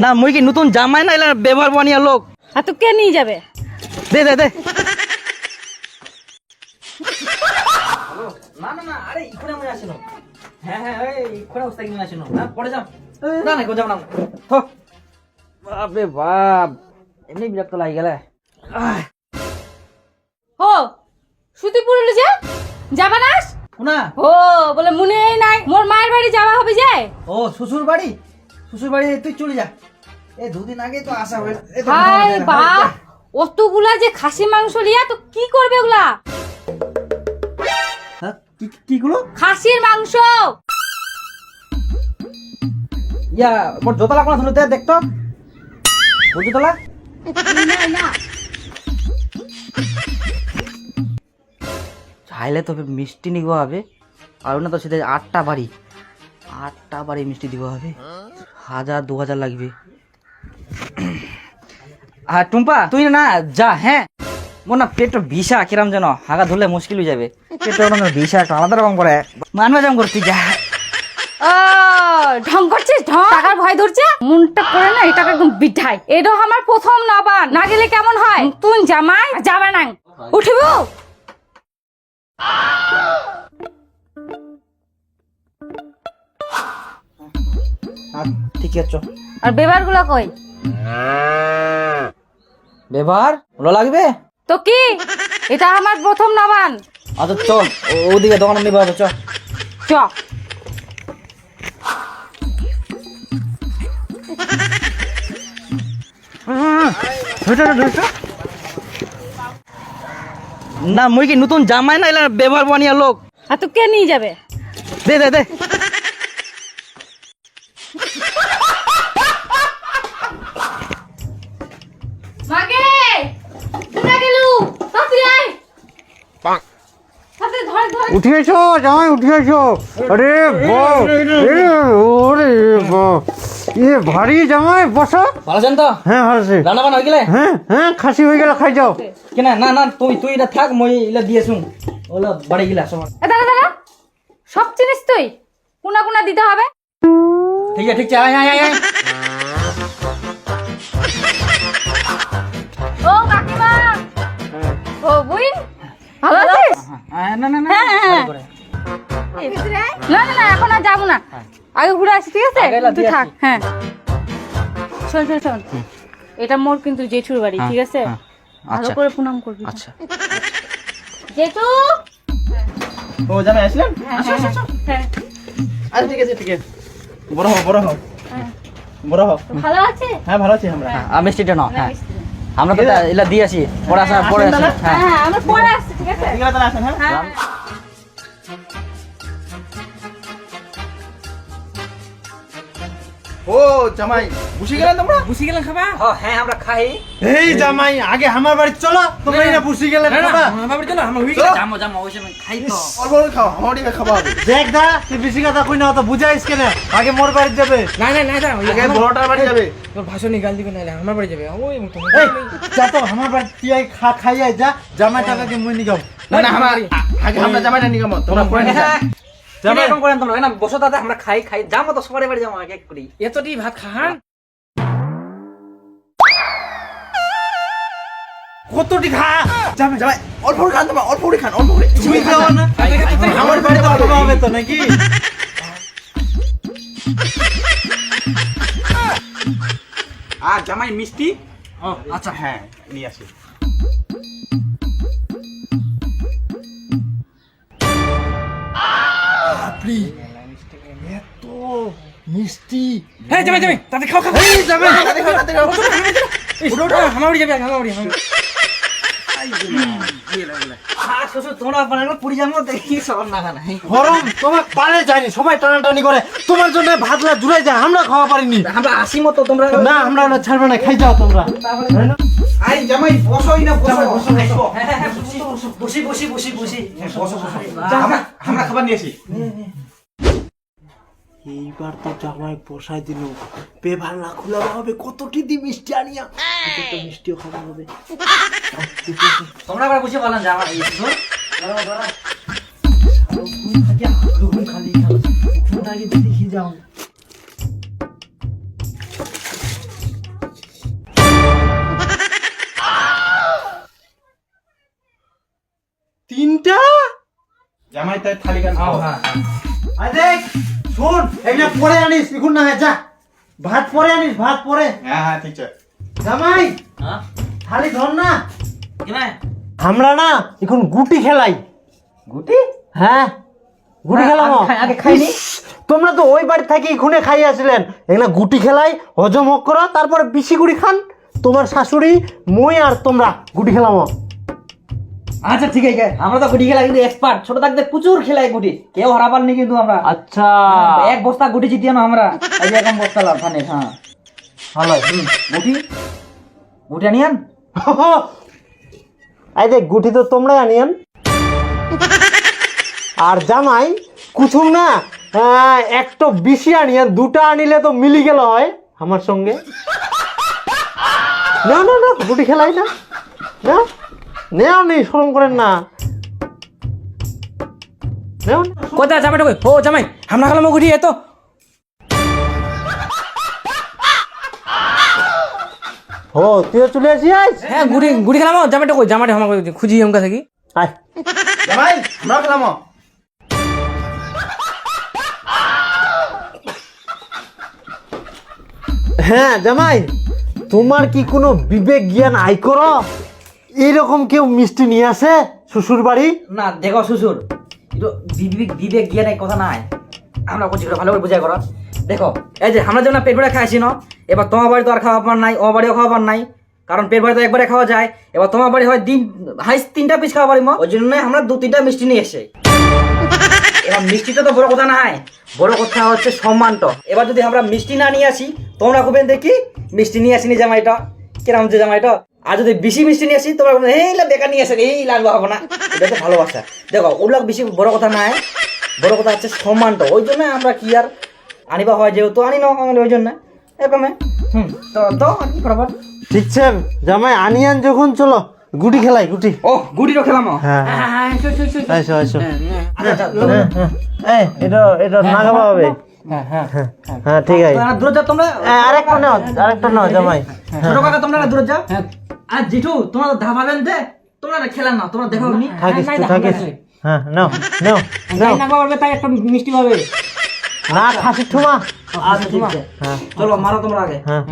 না মুই কি নতুন জামাই না এলা ব্যবহার বানিয়া লোক। আর তো কে নিয়ে যাবে? দে দে দে। না না না আরে ইখনে আমি আসিনো। হ্যাঁ হ্যাঁ এই ইখনে উস্তাদ নিয়ে আসিনো। না পড়ে যাও। না না কোন যাব না। থো। বাপরে বাপ। এমনি বিরক্ত লাগি গেলে। ও সুতি পুরুলে যে যাবা না? না ও বলে মনেই নাই মোর মায়ের বাড়ি যাওয়া হবে যে। ও শ্বশুর বাড়ি তুই চলে যা। এই দুদিন আগে তো আসা হয়ে হাই বাপ অতগুলা যে খাসি মাংস লিয়া তো কি করবে ওগুলা? কি গুলো? খাসির মাংস। ইয়া মোর জোতলা কোন ধুলো দে দেখতো। ও জোতলা? না না চাইলে তবে মিষ্টি নিগো হবে আর না তো সেটা 8টা বাড়ি মিষ্টি দিব হবে 1000-2000 লাগবে। আর টুম্পা তুই না যা। হ্যাঁ মোর না পেটটা বিষা কিরাম যেন হাগা ধরলে মুশকিল হয়ে যাবে। পেটটা না বিষা একটা আলাদা রকম করে মানবা জাম করতে যা। ও ঢং করছিস ঢং? টাকার ভয় ধরছে মনটা করে না এটা একদম বিঠাই। এটা আমার প্রথম নবান না গেলে কেমন হয়? তুই জামাই যাবে না উঠিব। ঠিক আছে আর বেবার গুলা কই? ব্যবহার ভালো লাগবে তো কি এটা আমার প্রথম নবান। আচ্ছা চল ওদিকে দোকানে নিবা হবে চল। চ না মুই কি নতুন জামাই না এলা ব্যবহার বানিয়া লোক। আর তো কে নিয়ে যাবে? দে দে দে। মাগে কোথা গেলু? তাড়াতাড়ি আয়। তাড়াতাড়ি ধর ধর। উঠে এসো জামাই উঠে এসো। আরে বাহ ওরে বাহ এ ভারী জামাই বসো। ভালো আছেন তো? হ্যাঁ ভালো আছে। রান্না বান্না হয়ে গেলে? হ্যাঁ হ্যাঁ খাসি হয়ে গেল খাই যাও। কেনা না না তুই এটা থাক মই ইলা দিয়েছুন ওলা বাড়ি গিলা সবার। দাঁড়া দাঁড়া সব জিনিস তুই কোনা কোনা দিতে হবে। ঠিক আছে আয় আয় আয় আয়। ও কাকিমা ও বুইন ভালো আছিস? না না না হ্যাঁ, হ্যাঁ। করে। না না না এখন আর যাবো না আগে ঘুরে আসি ঠিক আছে? আগে এলা তুই দিয়ে থাক। আসি। হ্যাঁ শোন শোন শোন এটা মোর কিন্তু জেঠুর বাড়ি ঠিক আছে? হ্যাঁ, ভালো আচ্ছা। করে প্রণাম করবি। আচ্ছা জেঠু ও জামাই আসলেন? হ্যাঁ হ্যাঁ হ্যাঁ আচ্ছা ঠিক আছে বড় হও হ্যাঁ। বড় হও। তো ভালো আছে? হ্যাঁ ভালো আছি আমরা। আমি স্টেটে নাও। হ্যাঁ আমরা তো এলা দিয়ে আসি পরে আসা পরে আসি। হ্যাঁ হ্যাঁ হ্যাঁ আমরা পরে আসছি ঠিক আছে? ঠিক আছে তাহলে আসেন। হ্যাঁ হ্যাঁ ও জামাই বুঝি গেলেন তোমরা? বুঝি গেলেন খাবা? হ্যাঁ আমরা খাই। এই জামাই আগে আমার বাড়ি চলো তোমরা না বুঝি গেলে খাবা। আমার বাড়ি চলো আমরা হই চলো। জামো ওই সময় খাই তো। অল্প অল্প খাও আমার দিকে খাওয়া হবে। দেখ দা তুই বেশি কথা কই না তো বুঝাইস কেন আগে মোর বাড়ি যাবে। না না না আগে বড়টার বাড়ি যাবে। তোর ভাষণই গাল দিবে নাহলে আমার বাড়ি যাবে ওই মতো এই যা তো আমার বাড়ি তুই আগে খাই আয় যা জামাই টাকাকে মুই নিগাম। না না আমার আগে আমরা জামাইটা নিয়ে গেলাম তোমরা পরে নিয়ে হ্যাঁ জামাই এরকম করেন তোমরা না বসো দাদা আমরা খাই যাবো তো সবারই বাড়ি যাবো এক এক করি। এতটি ভাত খান কতটি খা জামাই জামাই অল্প করে খান তোমরা অল্প করে খান অল্প করে তুমি খাও না আমার বাড়ি তো খাওয়া হবে তো নাকি। আর জামাই মিষ্টি ও আচ্ছা হ্যাঁ নিয়ে আসি। আপনি এত মিষ্টি। হ্যাঁ যাবে যাবে তাতে খাও খাও এই জামাই আমার বাড়ি যাবে আমার বাড়ি শ্বশুর তোমরা বানালো পুরি যাবো দেখি সবার নাগা নাই। গরম তোমার পারে যায়নি সবাই টানাটানি করে তোমার জন্য ভাতলা জুড়ে যায় আমরা খাওয়া পারিনি। আমরা আসি মতো তোমরা না আমরা না ছাড়বে না খাই যাও তোমরা। আই জামাই বসোই না বসো বসো বসো বসি বসি বসি বসি বসো বসো আমরা খাবার নিয়ে আসি। এইবার তো জামাই পোষায় দিল পেভার না খোলা হবে কতটি দি মিষ্টি আনিয়া কত মিষ্টিও খাওয়া হবে। তোমরা আবার বুঝে বলেন যে আমার এই শ্বশুর খালি আগে দেখি যাও। তিনটা জামাই তাই থালি গান খাও আরে দেখ শোন এগুলা পরে আনিস এখন না হয় যা ভাত পরে আনিস ভাত পরে হ্যাঁ হ্যাঁ ঠিক আছে জামাই হ্যাঁ থালি ধর না কি না আমরা না এখন গুটি খেলাই গুটি হ্যাঁ গুটি খেলাম আগে খাইনি তোমরা তো ওই বাড়ি থেকে এখানে খাই আসলেন এখানে গুটি খেলাই হজম হোক করো তারপরে বেশি গুটি খান তোমার শাশুড়ি মই আর তোমরা গুটি খেলাম আচ্ছা ঠিক আছে আমরা তো গুটি খেলা কিন্তু এক্সপার্ট ছোট থাকতে প্রচুর খেলাই গুটি কেউ হারাবার নেই কিন্তু আমরা আচ্ছা এক বস্তা গুটি জিতিয়ে না আমরা এই যে এখন বস্তা লাভ ধানের হ্যাঁ ভালো গুটি গুটি আনিয়ান এই দেখ গুটি তো তোমরাই আনিয়েন আর জামাই কুছুম না একটা বেশি আনিয়েন দুটা আনিলে তো মিলি গেল হয় আমার সঙ্গে না না না গুটি খেলাই না না নেও নেই শরম করেন না নেও না। কোথায় জামাইটা কই ও জামাই আমরা খেলাম গুটি এত ও তুইও চলে আসিস হ্যাঁ গুটি গুটি খেলাম জামাইটা কই জামাইটা আমার খুঁজি আমকা থাকি আয় জামাই আমরা খেলাম হ্যাঁ জামাই তোমার কি কোনো বিবেক জ্ঞান আই করো এইরকম কেউ মিষ্টি নিয়ে আসে শ্বশুর বাড়ি না দেখো শ্বশুর একটু বিবেক বিবেক জ্ঞান এই কথা নাই আমরা করছি ভালো করে বুঝাই করো দেখো এই যে আমরা যেমন পেট ভরে খাইছি না এবার তোমার বাড়ি তো আর খাওয়াবার নাই ও বাড়িও খাওয়াবার নাই কারণ পেট ভরে তো একবারে খাওয়া যায় এবার তোমার বাড়ি হয় দিন হাইস 3টা পিস খাওয়া পারি ওই জন্য আমরা 2-3টা মিষ্টি নিয়ে এসে এবার মিষ্টিটা তো বড় কথা নাই বড় কথা হচ্ছে সম্মানটা এবার যদি আমরা মিষ্টি না নিয়ে আসি তোমরা খুবেন দেখি মিষ্টি নিয়ে আসিনি জামাইটা কিরম হচ্ছে জামাইটা আর যদি বেশি মিষ্টি নিয়ে আসি তোমরা এই বেকার নিয়ে আসেন এই লাগবে হবে না এটা তো ভালোবাসা দেখো ওগুলো বেশি বড় কথা নাই বড় কথা হচ্ছে সম্মানটা ওই জন্য আমরা কি আর আনিবা হয় যেহেতু আনি না ওই জন্য এরকমে তো তো আর কি করবো ঠিক আছে জামাই আনিয়ান যখন চলো গুটি খেলাই গুটি ও গুটিরও খেলাম হ্যাঁ আইসো আইসো এটা এটা না খাওয়া হবে হ্যাঁ ঠিক আছে দূরে যাও তোমরা আরেকটা নাও জামাই ছোট কাকা তোমরা দূরে যাও আর জিঠু তোমরা ধাবাবেন দে তোমরা খেলেন না তোমরা দেখো নি থাকিস হ্যাঁ নাও নাও নাও তাই একটা মিষ্টি পাবে না খাসি ঠুমা আচ্ছা ঠিক আছে হ্যাঁ চলো মারো তোমরা আগে হ্যাঁ